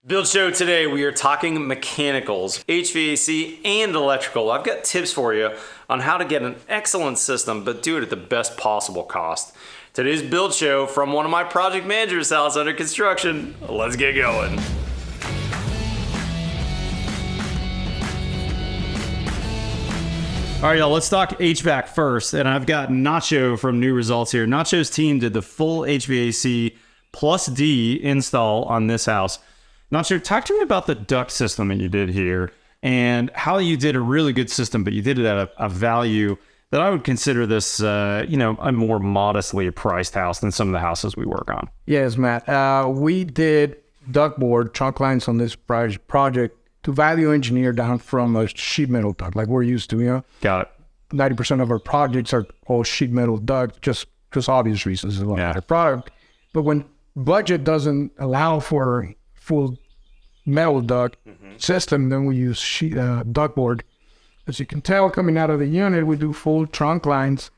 Build show today, we are talking mechanicals, HVAC, and electrical. I've got tips for you on how to get an excellent system, but do it at the best possible cost. Today's build show from one of my project managers' house under construction. Let's get going. All right, y'all, let's talk HVAC first. And I've got Nacho from New Results here. Nacho's team did the full HVAC plus D install on this house. Nacho, talk to me about the duct system that you did here and how you did a really good system, but you did it at a value that I would consider this, a more modestly priced house than some of the houses we work on. Yes, Matt. We did duct board trunk lines on this project to value engineer down from a sheet metal duct, like we're used to, Got it. 90% of our projects are all sheet metal duct, just obvious reasons. It's a better product. But when budget doesn't allow for full metal duct system, then we use sheet duct board. As you can tell, coming out of the unit, we do full trunk lines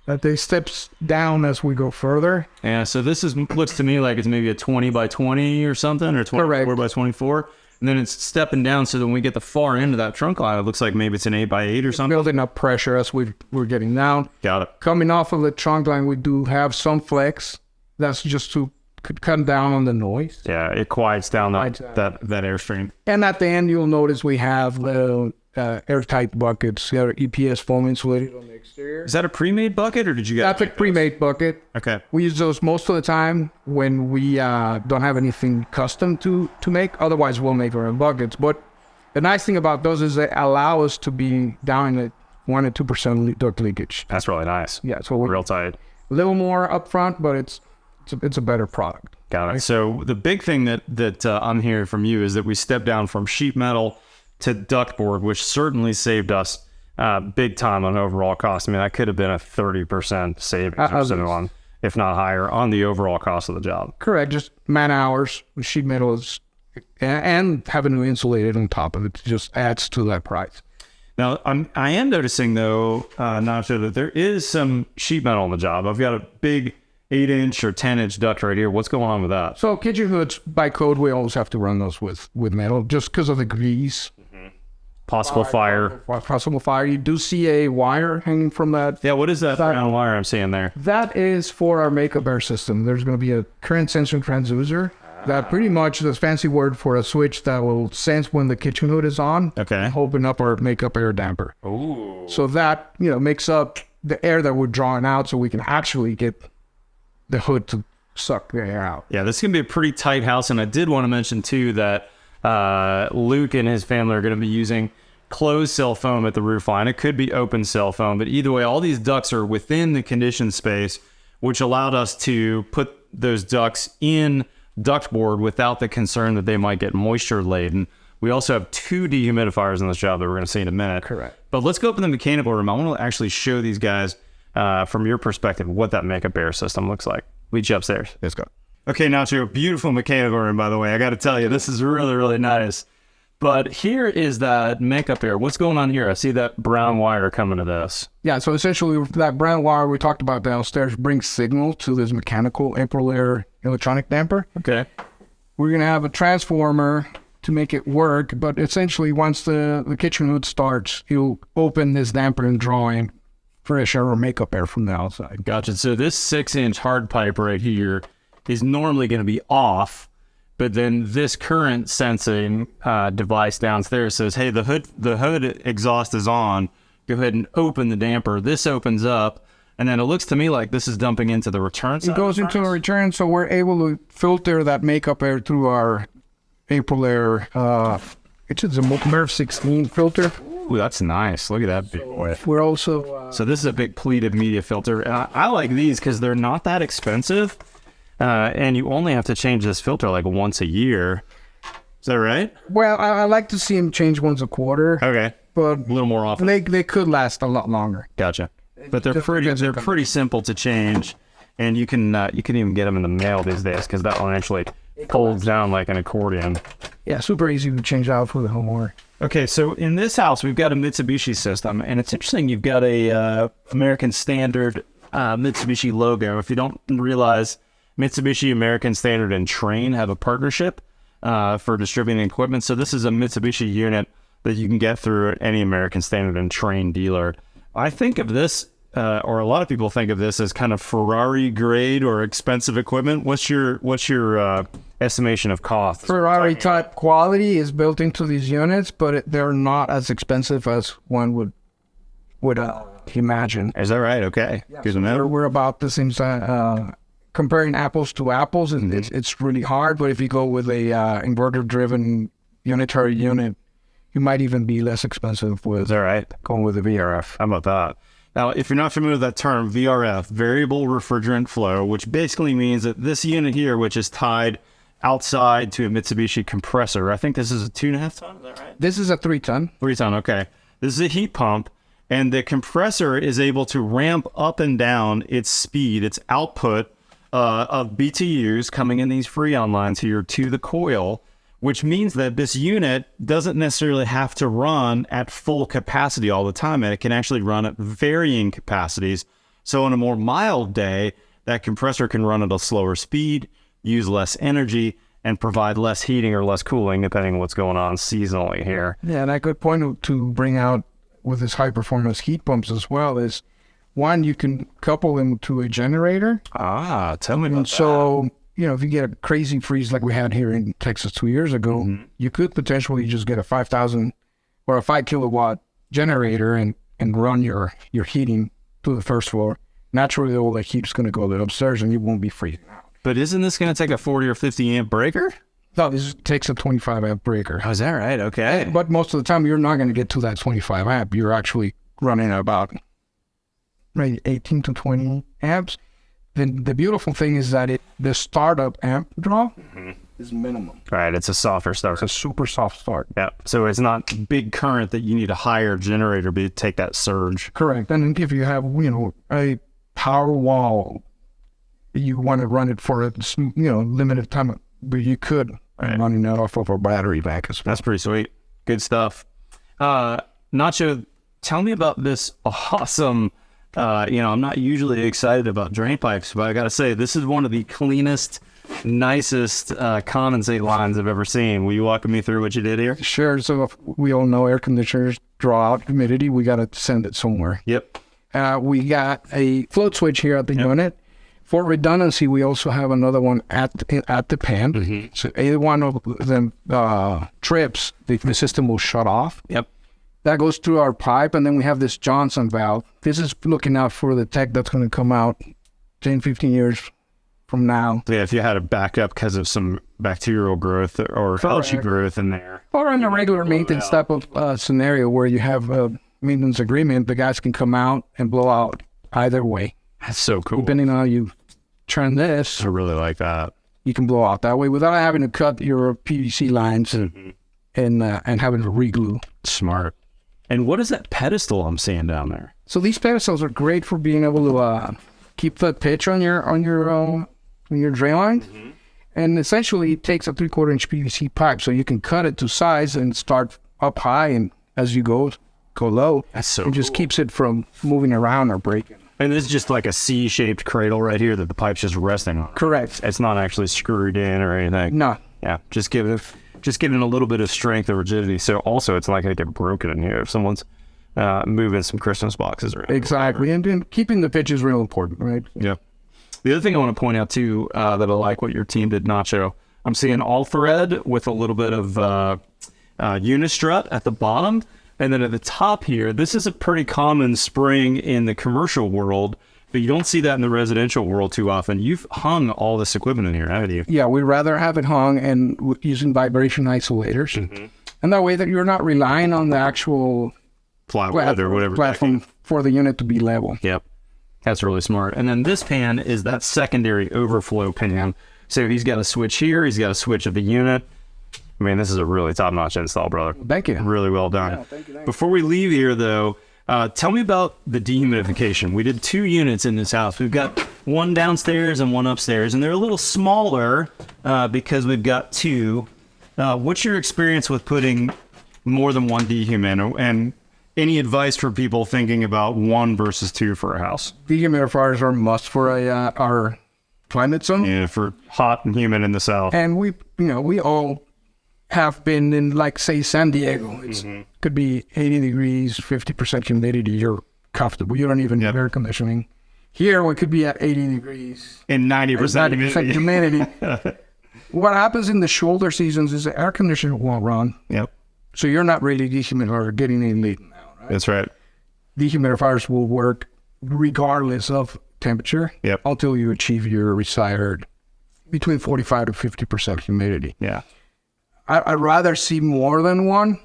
that they steps down as we go further. Yeah, so this looks to me like it's maybe a 20 by 20 or something, or 24 Correct. by 24. And then it's stepping down, so that when we get the far end of that trunk line, it looks like maybe it's an 8 by 8 or something. Building up pressure as we're getting down. Got it. Coming off of the trunk line, we do have some flex. That's just to cut down on the noise. Yeah, it quiets down that airstream. And at the end, you'll notice we have the airtight buckets. They're EPS foam insulated on the exterior. Is that a pre-made bucket, or did you get? That's a pre-made bucket. Okay. We use those most of the time when we don't have anything custom to make. Otherwise, we'll make our own buckets. But the nice thing about those is they allow us to be down at 1 or 2% duct leakage. That's really nice. Yeah, so we're Real tight. a little more upfront, but it's a better product. Got it. So the big thing that I'm hearing from you is that we stepped down from sheet metal to duct board, which certainly saved us big time on overall cost. I mean, that could have been a 30% savings or so on, if not higher, on the overall cost of the job. Correct. Just man hours with sheet metal is, and having to insulate it on top of it just adds to that price. Now, I am noticing, though, Nacho, that there is some sheet metal on the job. I've got a big 8-inch or 10-inch duct right here. What's going on with that? So kitchen hoods, by code, we always have to run those with metal just because of the grease. Possible fire. Possible fire. You do see a wire hanging from that. Yeah, what is that brown wire I'm seeing there? That is for our makeup air system. There's going to be a current sensing transducer. That pretty much is a fancy word for a switch that will sense when the kitchen hood is on. Okay. Open up our makeup air damper. Ooh. So that, makes up the air that we're drawing out so we can actually get the hood to suck the air out. Yeah, this is going to be a pretty tight house. And I did want to mention, too, that Luke and his family are going to be using closed cell foam at the roof line. It could be open cell foam, but either way, all these ducts are within the conditioned space, which allowed us to put those ducts in duct board without the concern that they might get moisture laden. We also have 2 dehumidifiers in this job that we're going to see in a minute. Correct. But let's go up in the mechanical room. I want to actually show these guys from your perspective what that makeup air system looks like. Lead you upstairs. Let's go. Okay, Nacho, beautiful mechanical room, by the way. I got to tell you, this is really, really nice. But here is that makeup air. What's going on here? I see that brown wire coming to this. Yeah, so essentially that brown wire we talked about downstairs brings signal to this mechanical April air electronic damper. Okay. We're going to have a transformer to make it work, but essentially once the kitchen hood starts, you'll open this damper and draw in fresh air or makeup air from the outside. Gotcha. So this 6-inch hard pipe right here is normally going to be off, but then this current sensing device downstairs says, hey, the hood exhaust is on. Go ahead and open the damper. This opens up, and then it looks to me like this is dumping into the return side. It goes into a return, so we're able to filter that makeup air through our April air. It's a Modular 16 filter. Ooh, that's nice. Look at that big boy. We're also... So this is a big pleated media filter. And I like these because they're not that expensive. And you only have to change this filter like once a year. Is that right? Well, I like to see them change once a quarter. Okay. But a little more often. They could last a lot longer. Gotcha. But they're pretty simple to change. And you can even get them in the mail these days because that one actually folds down like an accordion. Yeah, super easy to change out for the homeowner. Okay, so in this house, we've got a Mitsubishi system, and it's interesting. You've got a American Standard Mitsubishi logo. If you don't realize, Mitsubishi, American Standard, and Trane have a partnership. for distributing equipment. So this is a Mitsubishi unit that you can get through any American Standard and Train dealer. I think of this, or a lot of people think of this as kind of Ferrari grade or expensive equipment. What's your estimation of cost? Ferrari type quality is built into these units, but they're not as expensive as one would imagine. Is that right? Okay. Yeah, Good to so know. we're about the same size. Comparing apples to apples, and it's really hard. But if you go with a inverter-driven unitary unit, you might even be less expensive with Is that right? going with a VRF. How about that? Now, if you're not familiar with that term, VRF, variable refrigerant flow, which basically means that this unit here, which is tied outside to a Mitsubishi compressor, I think this is a 2.5 ton, is that right? This is a 3-ton. 3 ton, okay. This is a heat pump, and the compressor is able to ramp up and down its speed, its output of BTUs coming in these Freon lines here to the coil, which means that this unit doesn't necessarily have to run at full capacity all the time, and it can actually run at varying capacities. So on a more mild day, that compressor can run at a slower speed, use less energy, and provide less heating or less cooling, depending on what's going on seasonally here. Yeah, and a good point to bring out with this high-performance heat pumps as well is, one, you can couple them to a generator. Ah, tell me about And so, if you get a crazy freeze like we had here in Texas 2 years ago, you could potentially just get a 5,000 or a 5 kilowatt generator and run your heating to the first floor. Naturally, all the heat's going to go upstairs and you won't be freezing out. But isn't this going to take a 40 or 50 amp breaker? No, this takes a 25 amp breaker. Oh, is that right? Okay. But most of the time, you're not going to get to that 25 amp. You're actually running about 18 to 20 amps. Then the beautiful thing is that the startup amp draw is minimum. Right, it's a softer start. It's a super soft start. Yeah, so it's not big current that you need a higher generator to take that surge. Correct. And if you have, a power wall, you want to run it for a, limited time, but you could running that off of a battery bank as well. That's pretty sweet. Good stuff. Nacho, tell me about this awesome, I'm not usually excited about drain pipes, but I got to say, this is one of the cleanest, nicest condensate lines I've ever seen. Will you walk me through what you did here? Sure. So if we all know air conditioners draw out humidity. We got to send it somewhere. Yep. We got a float switch here at the unit. For redundancy, we also have another one at the pan. So either one of them trips, the system will shut off. Yep. That goes through our pipe, and then we have this Johnson valve. This is looking out for the tech that's going to come out 10, 15 years from now. Yeah, if you had a backup because of some bacterial growth or algae growth in there. Or in a regular maintenance type of scenario where you have a maintenance agreement, the guys can come out and blow out either way. That's so cool. Depending on how you turn this, I really like that. you can blow out that way without having to cut your PVC lines and having to re-glue. Smart. And what is that pedestal I'm seeing down there? So these pedestals are great for being able to keep the pitch on your drain line. And essentially it takes a 3/4 inch PVC pipe, so you can cut it to size and start up high, and as you go low, That's so it just cool. keeps it from moving around or breaking. And this is just like a C-shaped cradle right here that the pipe's just resting on. Correct. It's not actually screwed in or anything. No. Yeah, just giving a little bit of strength and rigidity. So also it's not going to get broken in here if someone's moving some Christmas boxes around. Exactly. And then keeping the pitch is real important, right? Yeah. The other thing I want to point out too, that I like what your team did, Nacho, I'm seeing all thread with a little bit of unistrut at the bottom. And then at the top here, this is a pretty common spring in the commercial world, but you don't see that in the residential world too often. You've hung all this equipment in here, haven't you? Yeah, we'd rather have it hung and using vibration isolators. And that way that you're not relying on the actual Plywood or whatever. platform for the unit to be level. Yep. That's really smart. And then this pan is that secondary overflow pan. So he's got a switch here. He's got a switch at the unit. I mean, this is a really top-notch install, brother. Thank you. Really well done. Yeah, thank you. Before we leave here, though, tell me about the dehumidification. We did 2 units in this house. We've got one downstairs and one upstairs, and they're a little smaller because we've got 2. What's your experience with putting more than one dehumid, and any advice for people thinking about 1 versus 2 for a house? Dehumidifiers are a must for our climate zone. Yeah, for hot and humid in the south. And we all have been in, like, say, San Diego. It could be 80 degrees, 50% humidity. You're comfortable. You don't even need air conditioning. Here, we could be at 80 degrees. And 90% humidity. What happens in the shoulder seasons is the air conditioner won't run. Yep. So you're not really dehumidifier getting any lead now, right? That's right. Dehumidifiers will work regardless of temperature until you achieve your desired between 45 to 50% humidity. Yeah. I'd rather see more than one,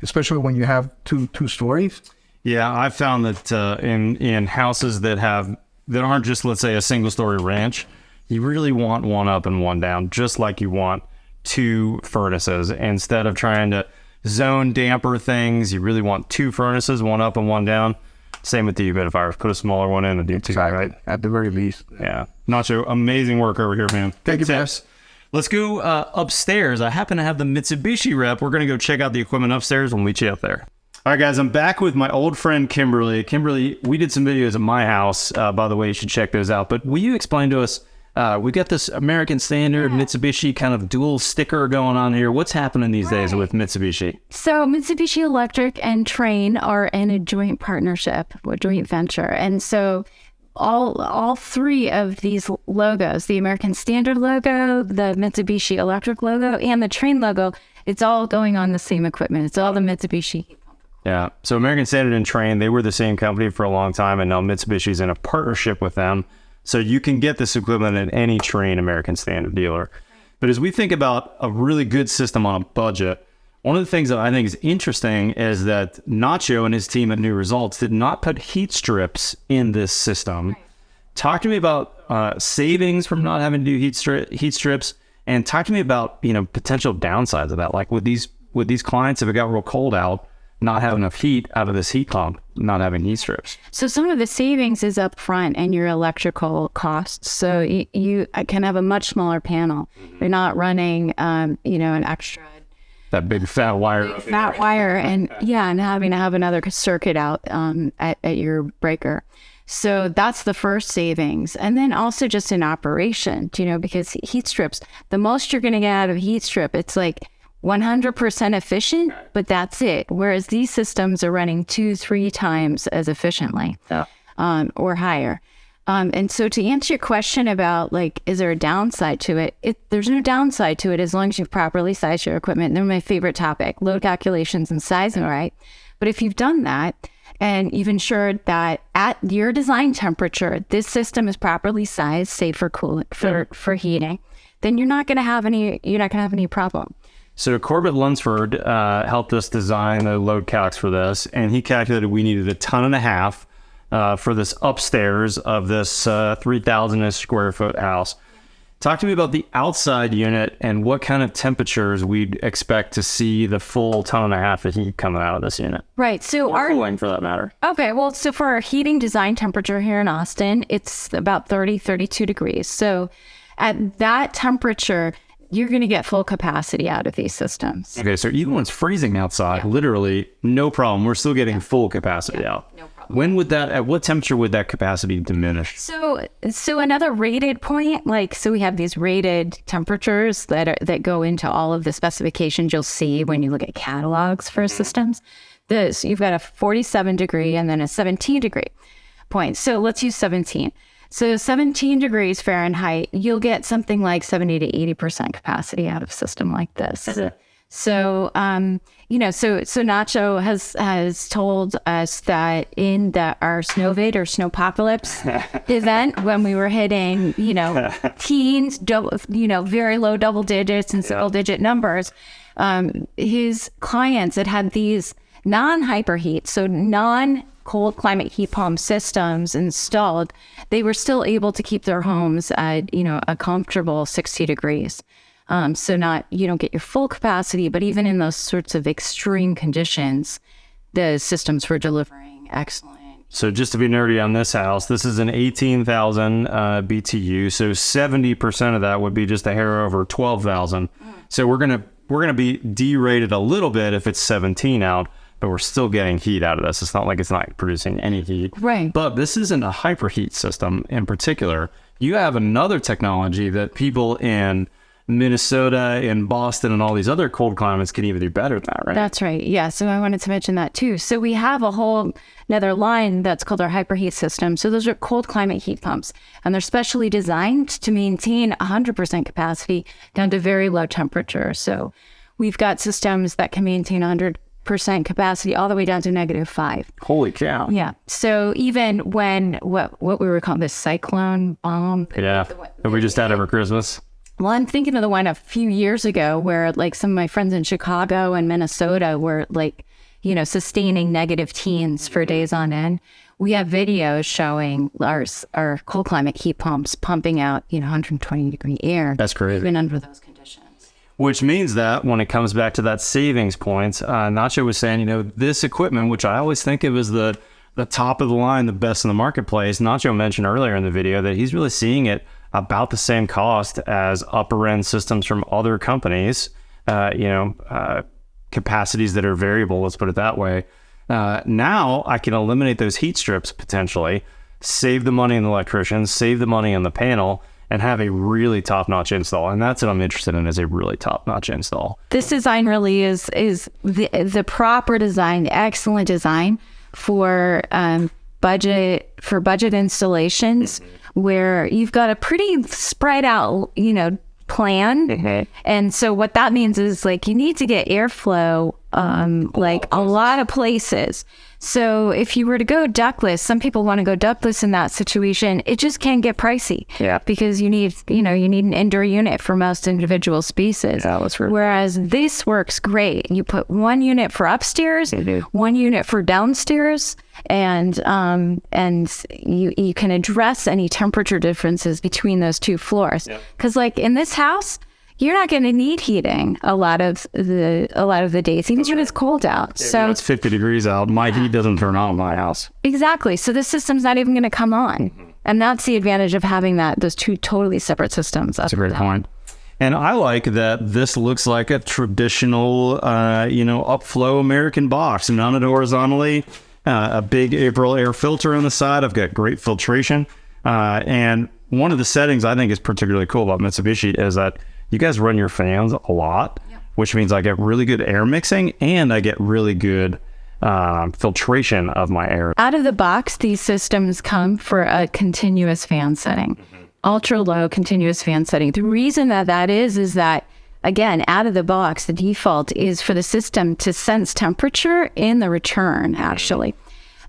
especially when you have two stories. Yeah, I've found that in houses that aren't just, let's say, a single story ranch, you really want one up and one down, just like you want two furnaces. Instead of trying to zone damper things, you really want two furnaces, one up and one down. Same with dehumidifiers. Put a smaller one in and do two, right? At the very least. Yeah. Nacho, amazing work over here, man. Thank you, Bess. Let's go upstairs. I happen to have the Mitsubishi rep. We're going to go check out the equipment upstairs. We'll meet you up there. All right, guys, I'm back with my old friend, Kimberly. Kimberly, we did some videos at my house. By the way, you should check those out. But will you explain to us, we got this American Standard Mitsubishi kind of dual sticker going on here. What's happening these days with Mitsubishi? So Mitsubishi Electric and Trane are in a joint partnership, a joint venture. And so all three of these logos, the American Standard logo, the Mitsubishi Electric logo, and the Trane logo, it's all going on the same equipment. It's all the Mitsubishi. Yeah. So American Standard and Trane, they were the same company for a long time, and now Mitsubishi's in a partnership with them. So you can get this equipment at any Trane American Standard dealer. But as we think about a really good system on a budget, one of the things that I think is interesting is that Nacho and his team at New Results did not put heat strips in this system. Right. Talk to me about savings from not having to do heat strips, and talk to me about, potential downsides of that. Like with these clients, if it got real cold out, not having enough heat out of this heat pump, not having heat strips. So some of the savings is up front in your electrical costs. So you can have a much smaller panel. You're not running, an extra... That big fat wire. And having to have another circuit out at your breaker. So that's the first savings. And then also just in operation, because heat strips, the most you're going to get out of a heat strip, it's like 100% efficient, but that's it. Whereas these systems are running 2-3 times as efficiently or higher. And so to answer your question about, is there a downside to it? There's no downside to it as long as you've properly sized your equipment. They're my favorite topic, load calculations and sizing, right? But if you've done that and you've ensured that at your design temperature, this system is properly sized, safe for cooling, for heating, then you're not going to have any problem. So Corbett Lunsford helped us design the load calcs for this, and he calculated we needed 1.5 tons for this upstairs of this 3,000 square foot house. Talk to me about the outside unit and what kind of temperatures we'd expect to see the full 1.5 tons of heat coming out of this unit. Right. So or cooling, for that matter. Okay. Well, so for our heating design temperature here in Austin, it's about 32 degrees. So at that temperature, you're going to get full capacity out of these systems. Okay, so even when it's freezing outside, literally no problem. We're still getting full capacity out. No problem. At what temperature would that capacity diminish? So another rated point, so we have these rated temperatures that go into all of the specifications you'll see when you look at catalogs for systems. You've got a 47 degree and then a 17 degree point. So let's use 17. So 17 degrees Fahrenheit, you'll get something like 70 to 80% capacity out of a system like this. So, so Nacho has told us that in our Snowvid or Snowpocalypse event, when we were hitting, teens, very low double digits and single digit numbers, his clients had these non-hyperheat, so non-cold climate heat pump systems installed, they were still able to keep their homes at, a comfortable 60 degrees. So you don't get your full capacity, but even in those sorts of extreme conditions, the systems were delivering excellent. So just to be nerdy on this house, this is an 18,000 BTU. So 70% of that would be just a hair over 12,000. So we're gonna be derated a little bit if it's 17 out. But we're still getting heat out of this. It's not like it's not producing any heat. Right. But this isn't a hyperheat system in particular. You have another technology that people in Minnesota and Boston and all these other cold climates can even do better than that, right? That's right. Yeah. So I wanted to mention that too. So we have a whole another line that's called our hyperheat system. So those are cold climate heat pumps, and they're specially designed to maintain 100% capacity down to very low temperature. So we've got systems that can maintain 100% capacity all the way down to -5. Holy cow. Yeah. So even when what we were calling this cyclone bomb. Yeah. That we just had over Christmas. Well, I'm thinking of the one a few years ago where like some of my friends in Chicago and Minnesota were like, you know, sustaining negative teens for days on end. We have videos showing our cold climate heat pumps pumping out, 120-degree air. That's crazy. Even under those conditions. Which means that when it comes back to that savings point, Nacho was saying, this equipment, which I always think of as the top of the line, the best in the marketplace. Nacho mentioned earlier in the video that he's really seeing it about the same cost as upper end systems from other companies, capacities that are variable, let's put it that way. Now I can eliminate those heat strips potentially, save the money in the electrician, save the money in the panel, and have a really top-notch install. And that's what I'm interested in, is a really top-notch install. This design really is the proper design, the excellent design for budget installations, where you've got a pretty spread out, plan. And so what that means is like you need to get airflow like a lot of places. So if you were to go ductless, some people want to go ductless in that situation. It just can get pricey. Yeah. Because you need an indoor unit for most individual species. Yeah, that's right. Whereas this works great. You put one unit for upstairs, one unit for downstairs, and you can address any temperature differences between those two floors. Because like in this house, you're not going to need heating a lot of the days, even when it's cold out. So it's 50 degrees out. My heat doesn't turn on in my house. Exactly. So this system's not even going to come on. And that's the advantage of having those two totally separate systems. That's a great point. And I like that this looks like a traditional, upflow American box, mounted horizontally, a big April air filter on the side. I've got great filtration. And one of the settings I think is particularly cool about Mitsubishi is that you guys run your fans a lot, which means I get really good air mixing and I get really good filtration of my air. Out of the box, these systems come for a continuous fan setting, ultra low continuous fan setting. The reason that is that, again, out of the box, the default is for the system to sense temperature in the return, actually.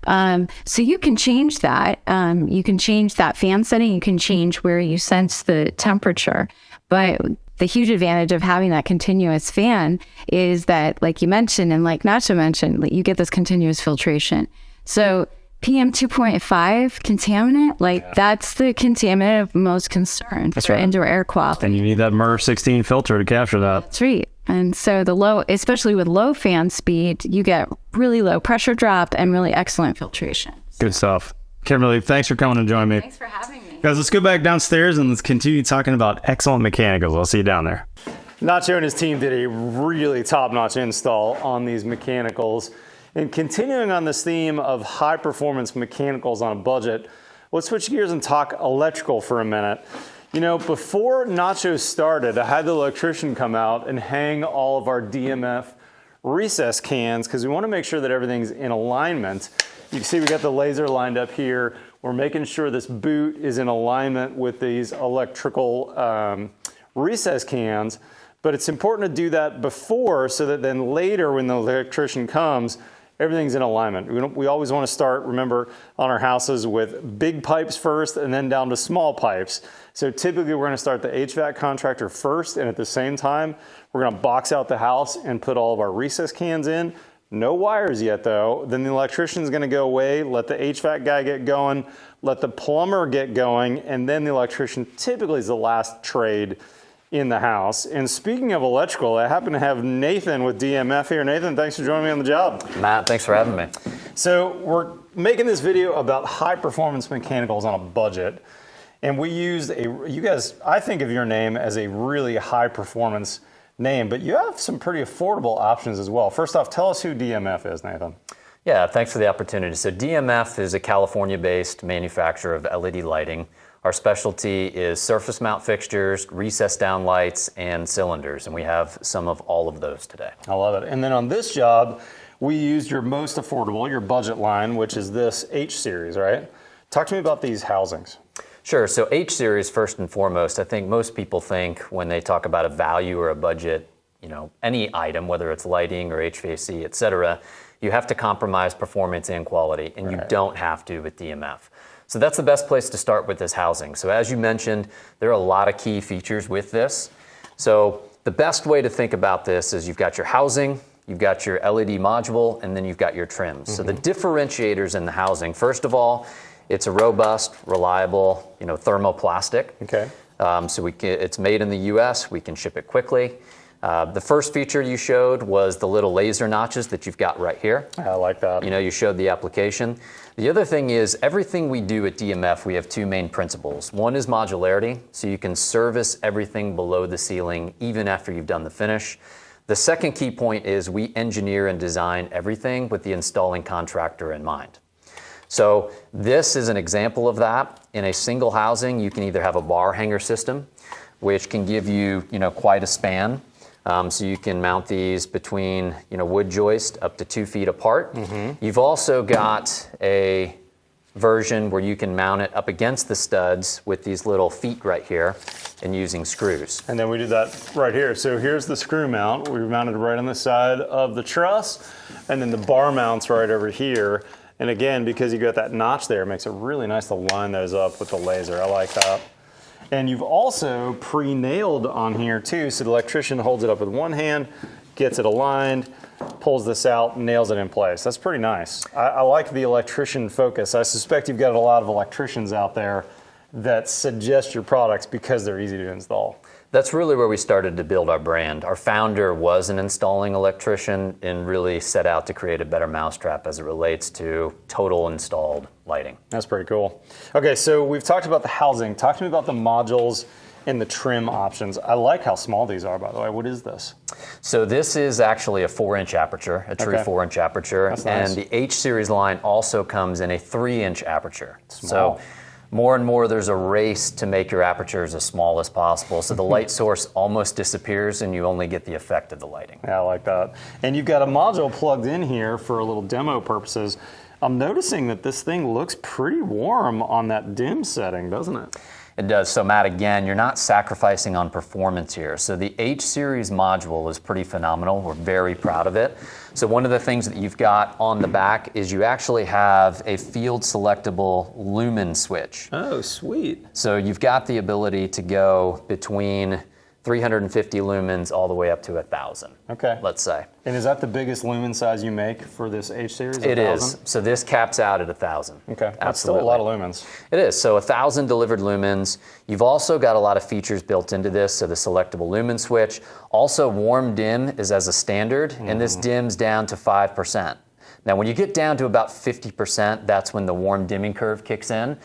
So you can change that. You can change that fan setting. You can change where you sense the temperature. But the huge advantage of having that continuous fan is that, like you mentioned, and like Nacho mentioned, you get this continuous filtration. So PM 2.5 contaminant, that's the contaminant of most concern for indoor air quality. And you need that MERV 16 filter to capture that. That's right. And so especially with low fan speed, you get really low pressure drop and really excellent filtration. Good stuff. Kimberly, thanks for coming and joining me. Thanks for having me. Guys, let's go back downstairs and let's continue talking about excellent mechanicals. I'll see you down there. Nacho and his team did a really top-notch install on these mechanicals. And continuing on this theme of high-performance mechanicals on a budget, let's switch gears and talk electrical for a minute. Before Nacho started, I had the electrician come out and hang all of our DMF recess cans because we want to make sure that everything's in alignment. You can see we got the laser lined up here. We're making sure this boot is in alignment with these electrical recess cans, but it's important to do that before so that then later when the electrician comes, everything's in alignment. We always want to start, remember, on our houses with big pipes first and then down to small pipes. So typically we're going to start the HVAC contractor first, and at the same time, we're going to box out the house and put all of our recess cans in. No wires yet though. Then the electrician's going to go away, let the HVAC guy get going, let the plumber get going, and then the electrician typically is the last trade in the house. And speaking of electrical, I happen to have Nathan with DMF here. Nathan, thanks for joining me on the job. Matt, thanks for having me. So we're making this video about high performance mechanicals on a budget. And we used you guys, I think of your name as a really high performance name, but you have some pretty affordable options as well. First off, tell us who DMF is, Nathan. Yeah, thanks for the opportunity. So DMF is a California-based manufacturer of LED lighting. Our specialty is surface mount fixtures, recessed down lights, and cylinders, and we have some of all of those today. I love it. And then on this job, we used your most affordable, your budget line, which is this H series, right? Talk to me about these housings. Sure. So H series, first and foremost, I think most people think when they talk about a value or a budget, any item, whether it's lighting or HVAC, et cetera, you have to compromise performance and quality, and you don't have to with DMF. So that's the best place to start with this housing. So as you mentioned, there are a lot of key features with this. So the best way to think about this is you've got your housing, you've got your LED module, and then you've got your trims. So the differentiators in the housing, first of all, it's a robust, reliable, thermoplastic. Okay. So it's made in the U.S. We can ship it quickly. The first feature you showed was the little laser notches that you've got right here. I like that. You showed the application. The other thing is everything we do at DMF, we have two main principles. One is modularity, so you can service everything below the ceiling even after you've done the finish. The second key point is we engineer and design everything with the installing contractor in mind. So this is an example of that. In a single housing, you can either have a bar hanger system, which can give you, quite a span. So you can mount these between, wood joist up to 2 feet apart. You've also got a version where you can mount it up against the studs with these little feet right here and using screws. And then we do that right here. So here's the screw mount. We mounted right on the side of the truss, and then the bar mounts right over here. And again, because you got that notch there, it makes it really nice to line those up with the laser. I like that. And you've also pre-nailed on here too, so the electrician holds it up with one hand, gets it aligned, pulls this out, nails it in place. That's pretty nice. I like the electrician focus. I suspect you've got a lot of electricians out there that suggest your products because they're easy to install. That's really where we started to build our brand. Our founder was an installing electrician and really set out to create a better mousetrap as it relates to total installed lighting. That's pretty cool. Okay, so we've talked about the housing. Talk to me about the modules and the trim options. I like how small these are, by the way. What is this? So this is actually a 4-inch aperture, a true 4-inch aperture. That's nice. And the H series line also comes in a 3-inch aperture. Small. So more and more there's a race to make your apertures as small as possible. So the light source almost disappears and you only get the effect of the lighting. Yeah, I like that. And you've got a module plugged in here for a little demo purposes. I'm noticing that this thing looks pretty warm on that dim setting, doesn't it? It does. So Matt, again, you're not sacrificing on performance here. So the H series module is pretty phenomenal. We're very proud of it. So one of the things that you've got on the back is you actually have a field selectable lumen switch. Oh, sweet. So you've got the ability to go between 350 lumens all the way up to 1,000. Okay. Let's say. And is that the biggest lumen size you make for this H series? It is. So this caps out at 1,000. Okay. That's Absolutely. still a lot of lumens. It is. So 1,000 delivered lumens. You've also got a lot of features built into this. So the selectable lumen switch. Also, warm dim is as a standard, and this dims down to 5%. Now, when you get down to about 50%, that's when the warm dimming curve kicks in.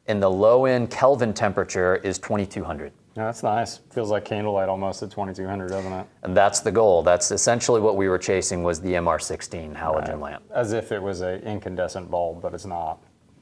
And the low end Kelvin temperature is 2,200. Yeah, that's nice. Feels like candlelight almost at 2,200, doesn't it? And that's the goal. That's essentially what we were chasing was the MR16 halogen lamp. As if it was an incandescent bulb, but it's not.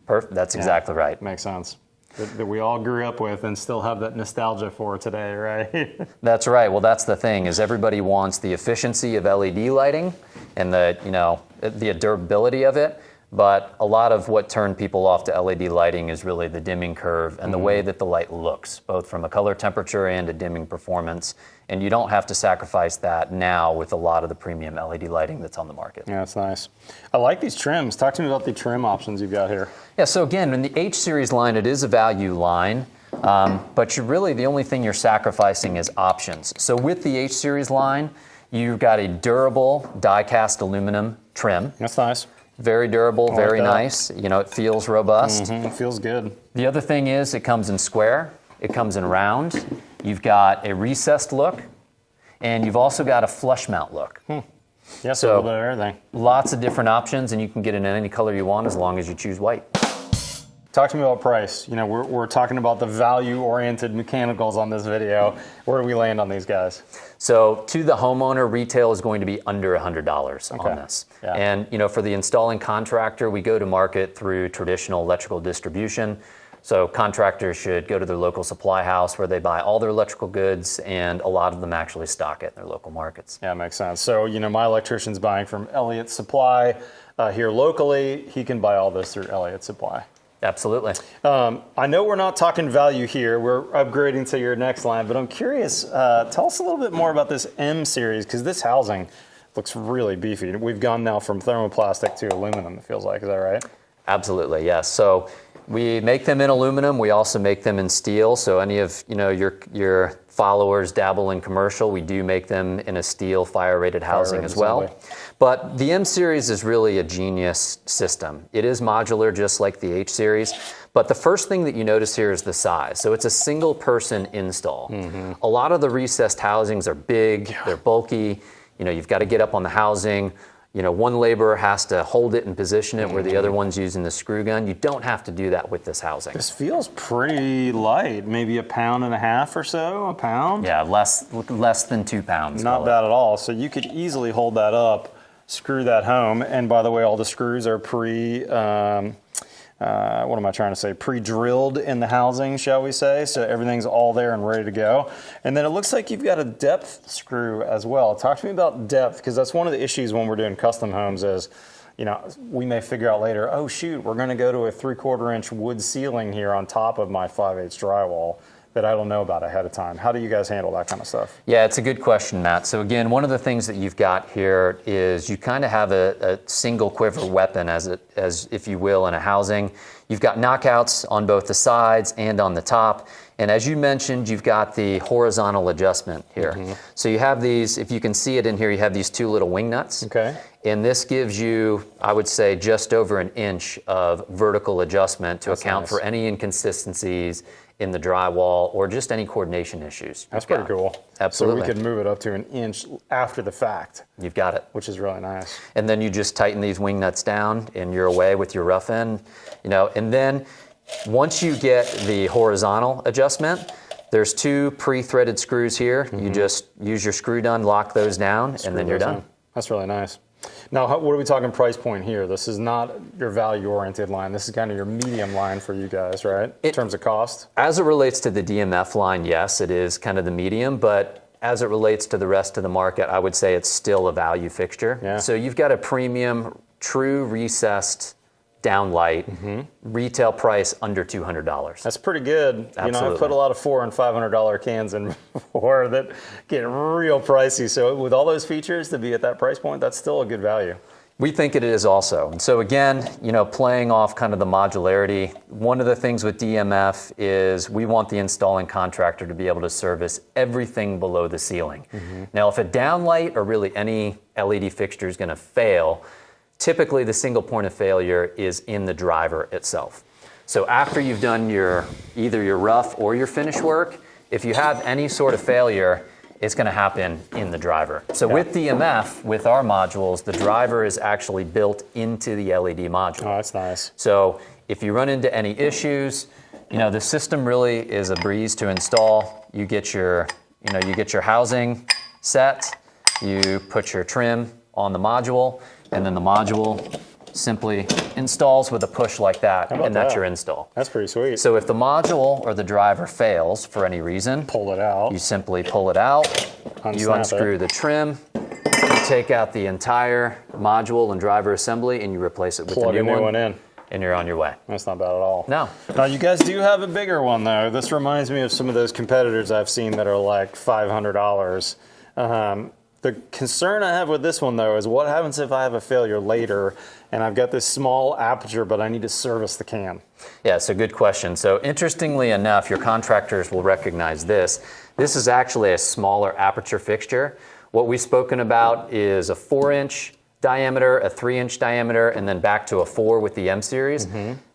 Perfect. That's exactly right. Makes sense. That we all grew up with and still have that nostalgia for today, right? That's right. Well, that's the thing is everybody wants the efficiency of LED lighting and the durability of it. But a lot of what turned people off to LED lighting is really the dimming curve and the way that the light looks, both from a color temperature and a dimming performance. And you don't have to sacrifice that now with a lot of the premium LED lighting that's on the market. Yeah, that's nice. I like these trims. Talk to me about the trim options you've got here. Yeah, so again, in the H series line, it is a value line. But the only thing you're sacrificing is options. So with the H series line, you've got a durable die-cast aluminum trim. That's nice. Very durable, very that. nice. It feels robust. It feels good. The other thing is it comes in square, it comes in round. You've got a recessed look, and you've also got a flush mount look. Yes, So- a little bit of everything. Lots of different options, and you can get it in any color you want as long as you choose white. Talk to me about price. We're talking about the value-oriented mechanicals on this video. Where do we land on these guys? So to the homeowner, retail is going to be under $100 Okay. on this. Yeah. And for the installing contractor, we go to market through traditional electrical distribution. So contractors should go to their local supply house where they buy all their electrical goods, and a lot of them actually stock it in their local markets. Yeah, makes sense. So, my electrician's buying from Elliott Supply here locally. He can buy all this through Elliott Supply. Absolutely. I know we're not talking value here. We're upgrading to your next line, but I'm curious, tell us a little bit more about this M series, because this housing looks really beefy. We've gone now from thermoplastic to aluminum, it feels like. Is that right? Absolutely, yes. So we make them in aluminum. We also make them in steel. So any of your followers dabble in commercial, we do make them in a steel fire-rated housing as well. assembly. But the M series is really a genius system. It is modular, just like the H series. But the first thing that you notice here is the size. So it's a single person install. A lot of the recessed housings are big, they're bulky. You've got to get up on the housing. One laborer has to hold it and position it where the other one's using the screw gun. You don't have to do that with this housing. This feels pretty light, maybe 1.5 pounds or so, a pound? Yeah, less than 2 pounds. Not bad at all. So you could easily hold that up, screw that home. And by the way, all the screws are pre-drilled in the housing, shall we say. So everything's all there and ready to go. And then it looks like you've got a depth screw as well. Talk to me about depth, because that's one of the issues when we're doing custom homes is, we may figure out later, oh shoot, we're going to go to a 3/4 inch wood ceiling here on top of my 5/8 drywall that I don't know about ahead of time. How do you guys handle that kind of stuff? Yeah, it's a good question, Matt. So again, one of the things that you've got here is you kind of have a single quiver weapon, as if you will, in a housing. You've got knockouts on both the sides and on the top. And as you mentioned, you've got the horizontal adjustment here. So you have these, if you can see it in here, you have these 2 little wing nuts. Okay. And this gives you, I would say, just over 1 inch of vertical adjustment to account nice. for any inconsistencies in the drywall or just any coordination issues. That's pretty cool. Absolutely. So we could move it up to 1 inch after the fact. You've got it. Which is really nice. And then you just tighten these wing nuts down and you're away with your rough end. And then once you get the horizontal adjustment, there's 2 pre-threaded screws here. You just use your screw gun, lock those down, and then you're done. That's really nice. Now, what are we talking price point here? This is not your value-oriented line. This is kind of your medium line for you guys, right? In terms of cost? As it relates to the DMF line, yes, it is kind of the medium, but as it relates to the rest of the market, I would say it's still a value fixture. Yeah. So you've got a premium, true recessed downlight, retail price under $200. That's pretty good. Absolutely. I put a lot of $400 and $500 cans in before that get real pricey. So with all those features to be at that price point, that's still a good value. We think it is also. And so again, playing off kind of the modularity, one of the things with DMF is we want the installing contractor to be able to service everything below the ceiling. Now, if a downlight or really any LED fixture is going to fail, typically the single point of failure is in the driver itself. So after you've done either your rough or your finish work, if you have any sort of failure, it's going to happen in the driver. So with DMF, with our modules, the driver is actually built into the LED module. Oh, that's nice. So if you run into any issues, the system really is a breeze to install. You get your housing set, you put your trim on the module, and then the module simply installs with a push like that, and that's your install. That's pretty sweet. So if the module or the driver fails for any reason, pull it out. you simply pull it out, you unscrew the trim, you take out the entire module and driver assembly, and you replace it with Plug the a new one in. And you're on your way. That's not bad at all. No. Now, you guys do have a bigger one, though. This reminds me of some of those competitors I've seen that are like $500. The concern I have with this one, though, is what happens if I have a failure later and I've got this small aperture, but I need to service the can? Yeah, it's a good question. So interestingly enough, your contractors will recognize this. This is actually a smaller aperture fixture. What we've spoken about is a 4-inch diameter, a 3-inch diameter, and then back to a 4 with the M series.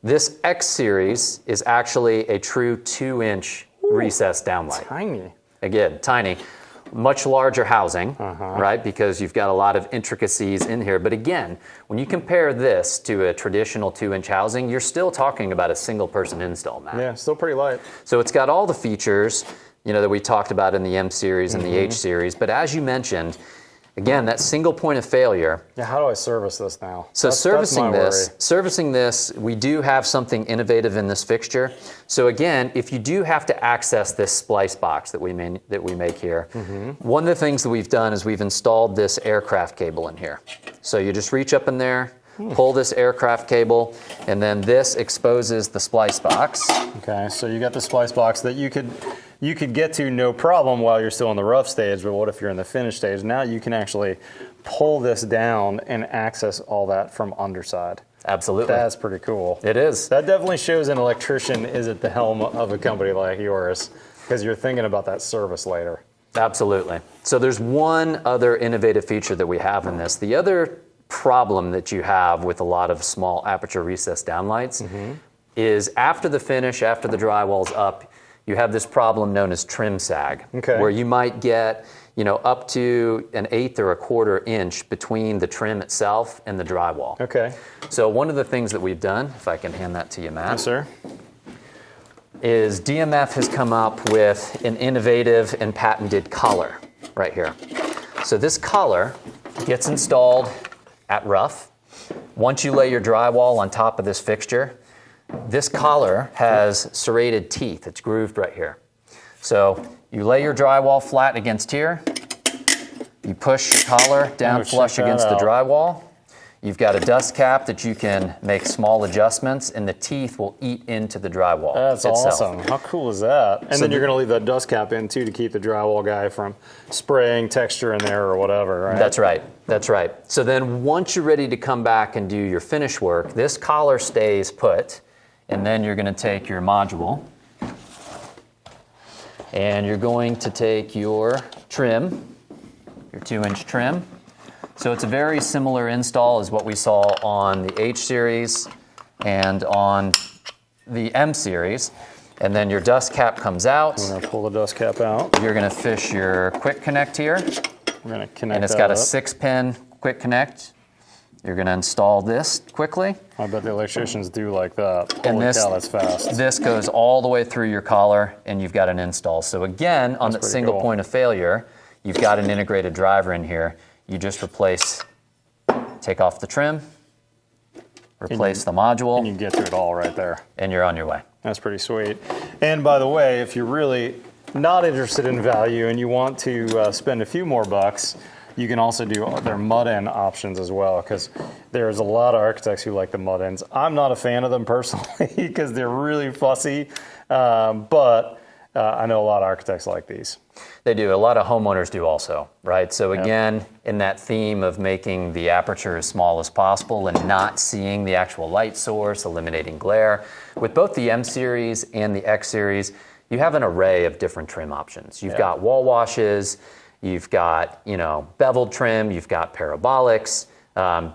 This X series is actually a true 2-inch recessed downlight. Tiny. Again, tiny. Much larger housing, right? Because you've got a lot of intricacies in here. But again, when you compare this to a traditional 2-inch housing, you're still talking about a single person install, Matt. Yeah, still pretty light. So it's got all the features, that we talked about in the M series and the H series. But as you mentioned, Again, that single point of failure. Yeah, how do I service this now? So that's my worry. servicing this, we do have something innovative in this fixture. So again, if you do have to access this splice box that we make here, one of the things that we've done is we've installed this aircraft cable in here. So you just reach up in there, pull this aircraft cable, and then this exposes the splice box. Okay, so you got the splice box that you could get to no problem while you're still in the rough stage, but what if you're in the finish stage? Now you can actually pull this down and access all that from underside. Absolutely. That's pretty cool. It is. That definitely shows an electrician is at the helm of a company like yours, because you're thinking about that service later. Absolutely. So there's one other innovative feature that we have in this. The other problem that you have with a lot of small aperture recessed downlights is after the finish, after the drywall's up, you have this problem known as trim sag, where you might get, up to 1/8 or 1/4 inch between the trim itself and the drywall. Okay. So one of the things that we've done, if I can hand that to you, Matt, Yes, sir. is DMF has come up with an innovative and patented collar right here. So this collar gets installed at rough. Once you lay your drywall on top of this fixture, this collar has serrated teeth. It's grooved right here. So you lay your drywall flat against here. You push your collar down flush against the drywall. You've got a dust cap that you can make small adjustments, and the teeth will eat into the drywall That's itself. awesome. How cool is that? And then you're going to leave that dust cap in too to keep the drywall guy from spraying texture in there or whatever, right? That's right. That's right. So then once you're ready to come back and do your finish work, this collar stays put, and then you're going to take your module, and you're going to take your trim, your 2-inch trim. So it's a very similar install as what we saw on the H series and on the M series. And then your dust cap comes out. We're going to pull the dust cap out. You're going to fish your quick connect here. We're going to connect And it's that got a up. 6-pin quick connect. You're going to install this quickly. I bet the electricians do like that. And Holy this, cow, that's fast. This goes all the way through your collar, and you've got an install. So again, on that pretty single cool. point of failure, you've got an integrated driver in here. You just take off the trim, replace the module, And you get to it all right there. and you're on your way. That's pretty sweet. And by the way, if you're really not interested in value and you want to spend a few more bucks, you can also do their mud-in options as well, because there's a lot of architects who like the mud-ins. I'm not a fan of them personally because they're really fussy, but I know a lot of architects like these. They do. A lot of homeowners do also, right? So again, in that theme of making the aperture as small as possible and not seeing the actual light source, eliminating glare, with both the M series and the X series, you have an array of different trim options. You've got wall washes, you've got, beveled trim, you've got parabolics,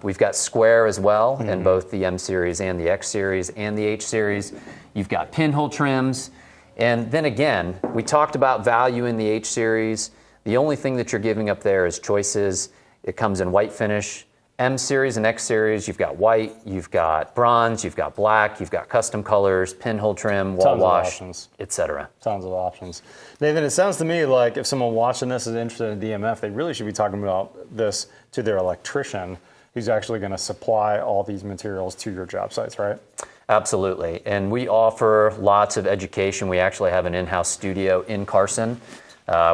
we've got square as well in both the M series and the X series and the H series. You've got pinhole trims. And then again, we talked about value in the H series. The only thing that you're giving up there is choices. It comes in white finish. M series and X series, you've got white, you've got bronze, you've got black, you've got custom colors, pinhole trim, wall Tons of wash, options. etc. Tons of options. Nathan, it sounds to me like if someone watching this is interested in DMF, they really should be talking about this to their electrician who's actually going to supply all these materials to your job sites, right? Absolutely. And we offer lots of education. We actually have an in-house studio in Carson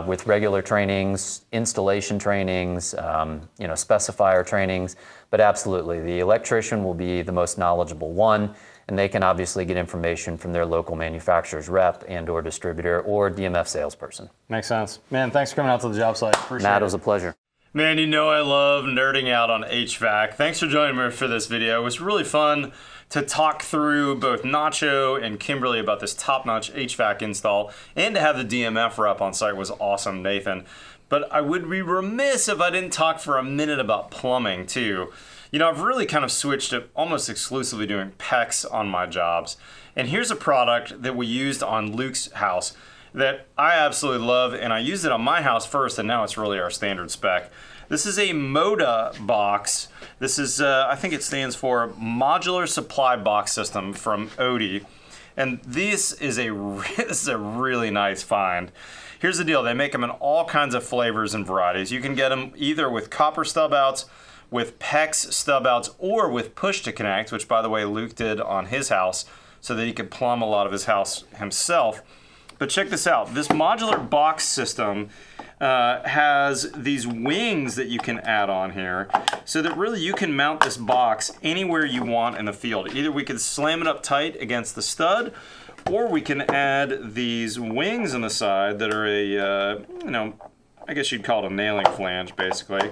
with regular trainings, installation trainings, specifier trainings. But absolutely, the electrician will be the most knowledgeable one, and they can obviously get information from their local manufacturer's rep and or distributor or DMF salesperson. Makes sense. Man, thanks for coming out to the job site. Appreciate Matt, it. it was a pleasure. Man, I love nerding out on HVAC. Thanks for joining me for this video. It was really fun to talk through both Nacho and Kimberly about this top-notch HVAC install, and to have the DMF rep on site was awesome, Nathan. But I would be remiss if I didn't talk for a minute about plumbing too. I've really kind of switched to almost exclusively doing PEX on my jobs. And here's a product that we used on Luke's house that I absolutely love, and I used it on my house first, and now it's really our standard spec. This is a MODA box. This is, I think it stands for Modular Supply Box System from Odie. And this is a really nice find. Here's the deal. They make them in all kinds of flavors and varieties. You can get them either with copper stub outs, with PEX stub outs, or with push to connect, which by the way, Luke did on his house so that he could plumb a lot of his house himself. But check this out. This modular box system has these wings that you can add on here so that really you can mount this box anywhere you want in the field. Either we could slam it up tight against the stud, or we can add these wings on the side that are a, I guess you'd call it a nailing flange basically.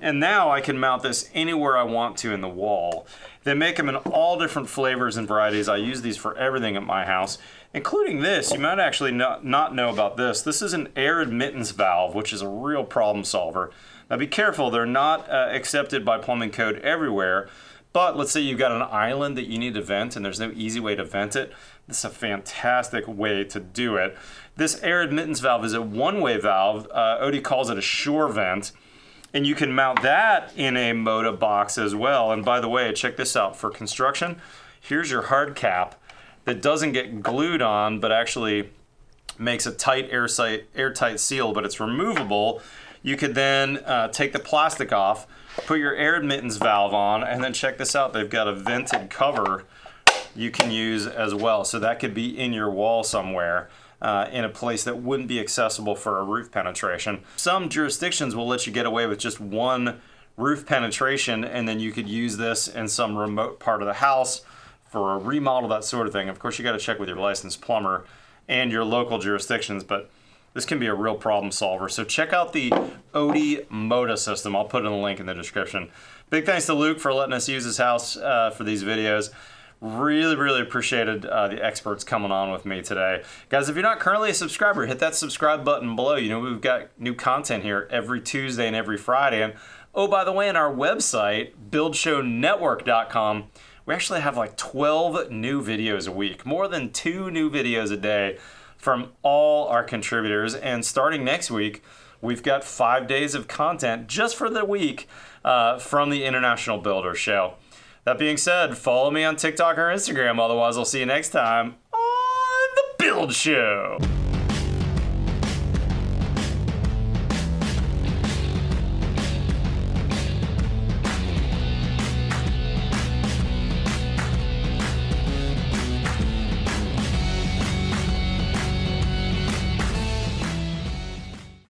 And now I can mount this anywhere I want to in the wall. They make them in all different flavors and varieties. I use these for everything at my house, including this. You might actually not know about this. This is an air admittance valve, which is a real problem solver. Now be careful, they're not accepted by plumbing code everywhere, but let's say you've got an island that you need to vent and there's no easy way to vent it. This is a fantastic way to do it. This air admittance valve is a one-way valve. Odie calls it a shore vent. And you can mount that in a Moda box as well. And by the way, check this out. For construction, here's your hard cap that doesn't get glued on, but actually makes a tight airtight seal, but it's removable. You could then take the plastic off, put your air admittance valve on, and then check this out. They've got a vented cover you can use as well. So that could be in your wall somewhere. In a place that wouldn't be accessible for a roof penetration. Some jurisdictions will let you get away with just one roof penetration, and then you could use this in some remote part of the house for a remodel, that sort of thing. Of course, you got to check with your licensed plumber and your local jurisdictions, but this can be a real problem solver. So check out the Odie Moda system. I'll put in a link in the description. Big thanks to Luke for letting us use his house for these videos. Really appreciated the experts coming on with me today. Guys, if you're not currently a subscriber, hit that subscribe button below. You know, we've got new content here every Tuesday and every Friday. And oh, by the way, on our website, buildshownetwork.com, we actually have like 12 new videos a week, more than 2 new videos a day from all our contributors. And starting next week, we've got 5 days of content just for the week from the International Builder Show. That being said, follow me on TikTok or Instagram. Otherwise, I'll see you next time on The Build Show.